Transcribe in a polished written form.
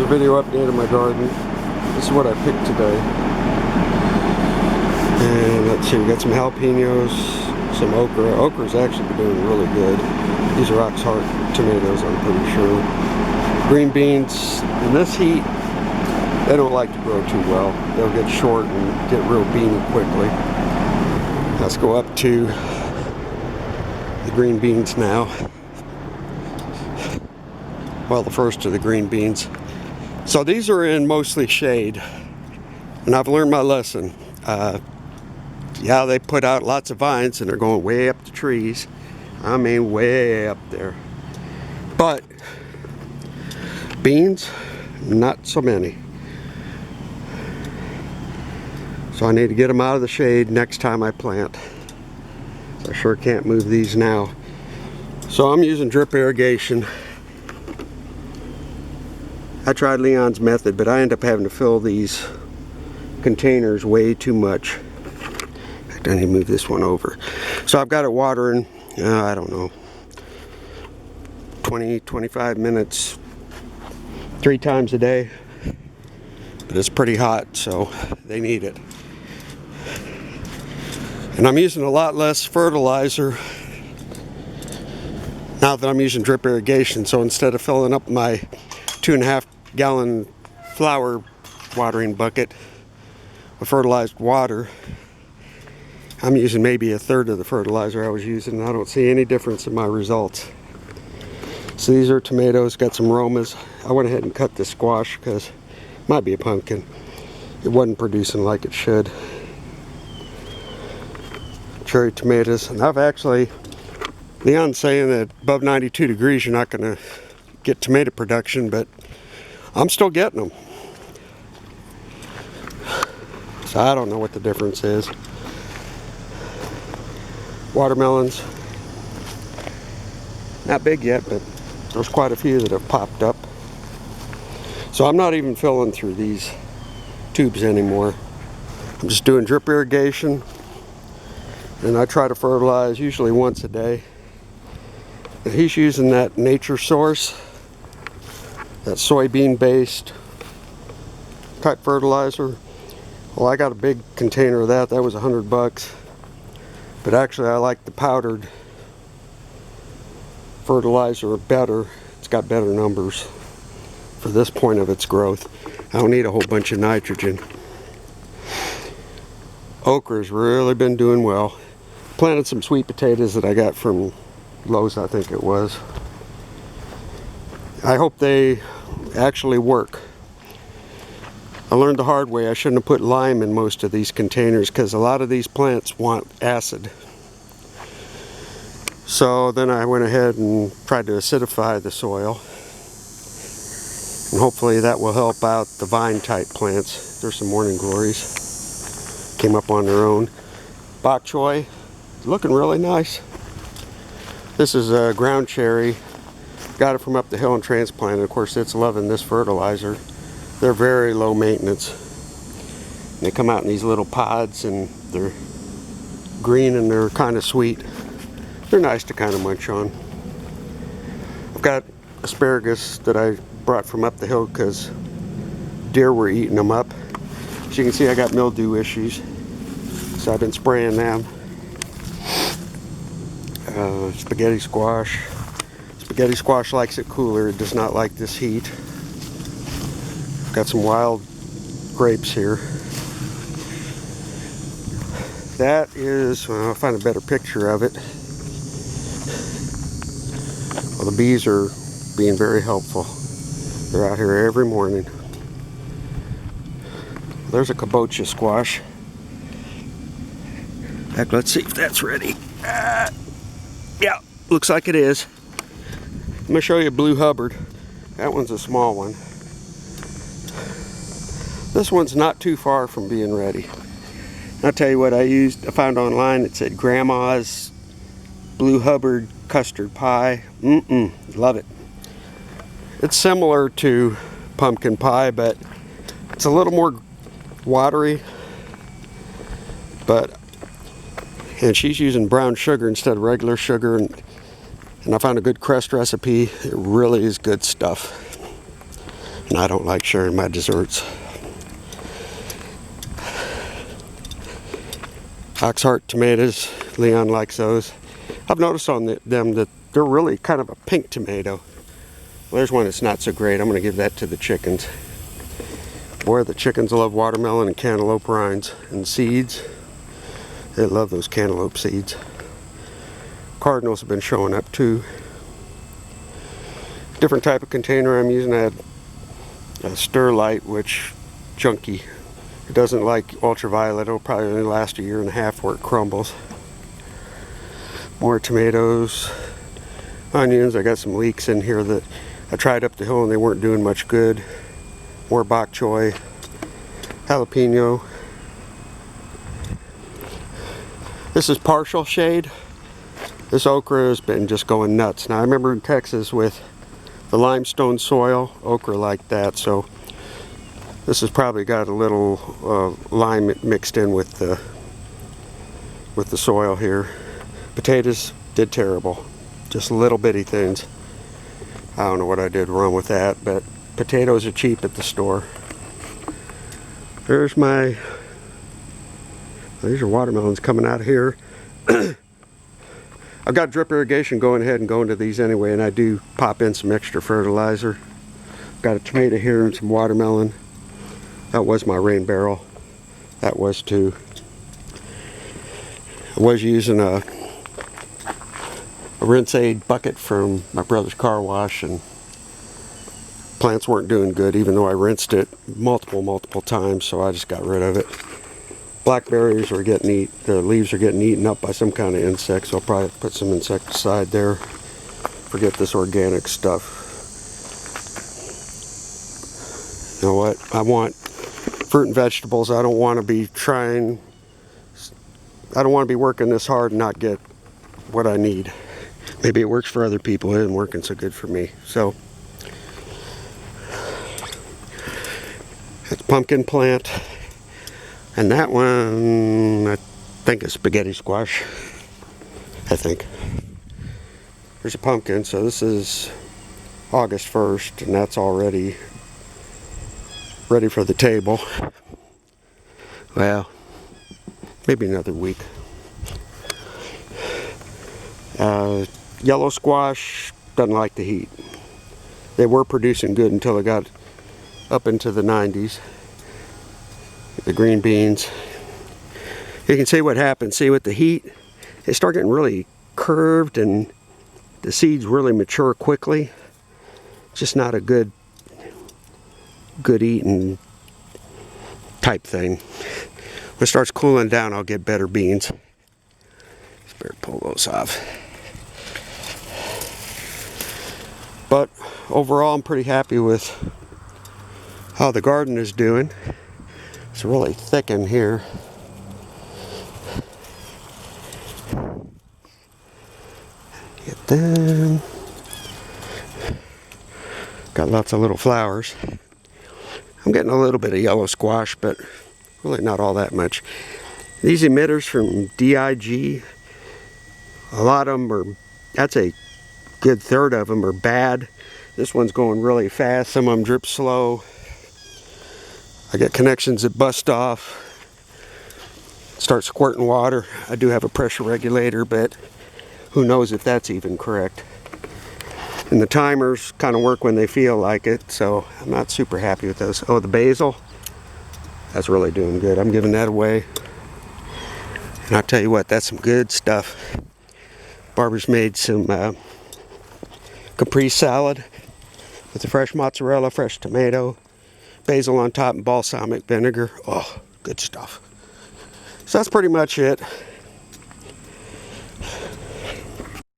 a video update of my garden. This is what I picked today. And let's see, we got some jalapenos, some okra. Okra's actually doing really good. These are Oxheart tomatoes, I'm pretty sure. Green beans. In this heat, they don't like to grow too well. They'll get short and get real beany quickly. Let's go up to the green beans now. Well, the first of the green beans. So these are in mostly shade, and I've learned my lesson. Yeah, they put out lots of vines and they're going way up the trees. I mean, way up there. But beans, not so many. So I need to get them out of the shade next time I plant. I sure can't move these now. So I'm using drip irrigation. I tried Leon's method, but I end up having to fill these containers way too much. I need to move this one over. So I've got it watering, I don't know, 20-25 minutes 3 times a day. But it's pretty hot, so they need it. And I'm using a lot less fertilizer now that I'm using drip irrigation. So instead of filling up my 2.5 gallon flower watering bucket with fertilized water, I'm using maybe 1/3 of the fertilizer I was using, and I don't see any difference in my results. So these are tomatoes, got some romas. I went ahead and cut the squash because it might be a pumpkin. It wasn't producing like it should. Cherry tomatoes, and I've actually, Leon's saying that above 92 degrees you're not going to get tomato production, but I'm still getting them. So I don't know what the difference is. Watermelons, not big yet, but there's quite a few that have popped up. So I'm not even filling through these tubes anymore. I'm just doing drip irrigation, and I try to fertilize usually once a day. And he's using that Nature Source, that soybean based type fertilizer. Well, I got a big container of that. That was $100. But actually I like the powdered fertilizer better. It's got better numbers for this point of its growth. I don't need a whole bunch of nitrogen. Okra's really been doing well. Planted some sweet potatoes that I got from Lowe's, I think it was. I hope they actually work. I learned the hard way I shouldn't have put lime in most of these containers because a lot of these plants want acid. So then I went ahead and tried to acidify the soil, and hopefully that will help out the vine type plants. There's some morning glories, came up on their own. Bok choy, looking really nice. This is a ground cherry, got it from up the hill and transplanted. Of course it's loving this fertilizer. They're very low maintenance. They come out in these little pods and they're green and they're kind of sweet. They're nice to kind of munch on. I've got asparagus that I brought from up the hill because deer were eating them up. As you can see, I got mildew issues, so I've been spraying them. Spaghetti squash. Spaghetti squash likes it cooler. It does not like this heat. Got some wild grapes here. That is, well, I'll find a better picture of it. Well, the bees are being very helpful. They're out here every morning. There's a kabocha squash. Heck, let's see if that's ready. Yeah, looks like it is. I'm gonna show you Blue Hubbard. That one's a small one. This one's not too far from being ready. I'll tell you what I found online. It said Grandma's Blue Hubbard custard pie. Love it. It's similar to pumpkin pie, but it's a little more watery. And she's using brown sugar instead of regular sugar, and I found a good crust recipe. It really is good stuff. And I don't like sharing my desserts. Oxheart tomatoes, Leon likes those. I've noticed on them that they're really kind of a pink tomato. Well, there's one that's not so great. I'm going to give that to the chickens. Boy, the chickens love watermelon and cantaloupe rinds and seeds. They love those cantaloupe seeds. Cardinals have been showing up too. Different type of container I'm using. I had a Sterlite, which chunky. It doesn't like ultraviolet. It'll probably only last a year and a half before it crumbles. More tomatoes, onions. I got some leeks in here that I tried up the hill and they weren't doing much good. More bok choy, jalapeno. This is partial shade. This okra has been just going nuts. Now I remember in Texas with the limestone soil, okra like that, so this has probably got a little lime mixed in with the soil here. Potatoes did terrible, just little bitty things. I don't know what I did wrong with that, but potatoes are cheap at the store. There's my, these are watermelons coming out of here. I've got drip irrigation going ahead and going to these anyway, and I do pop in some extra fertilizer. Got a tomato here and some watermelon. That was my rain barrel. That was too. I was using a rinse aid bucket from my brother's car wash, and plants weren't doing good even though I rinsed it multiple times, so I just got rid of it. Blackberries are getting the leaves are getting eaten up by some kind of insect, so I'll probably put some insecticide there. Forget this organic stuff. You know what? I want fruit and vegetables. I don't want to be working this hard and not get what I need. Maybe it works for other people. It isn't working so good for me. So that's pumpkin plant. And that one, I think is spaghetti squash. I think. There's a pumpkin, so this is August 1st, and that's already ready for the table. Well, maybe another week. Yellow squash doesn't like the heat. They were producing good until it got up into the 90s. The green beans. You can see what happens. See, with the heat, they start getting really curved and the seeds really mature quickly. Just not a good eating type thing. When it starts cooling down, I'll get better beans. Just better pull those off. But overall, I'm pretty happy with how the garden is doing. It's really thick in here. Get them. Got lots of little flowers. I'm getting a little bit of yellow squash, but really not all that much. These emitters from DIG, a lot of them are, that's a good third of them are bad. This one's going really fast. Some of them drip slow. I got connections that bust off, start squirting water. I do have a pressure regulator, but who knows if that's even correct. And the timers kind of work when they feel like it, so I'm not super happy with those. Oh, the basil, that's really doing good. I'm giving that away. And I'll tell you what, that's some good stuff. Barbara's made some caprese salad with the fresh mozzarella, fresh tomato, basil on top, and balsamic vinegar. Oh, good stuff. So that's pretty much it.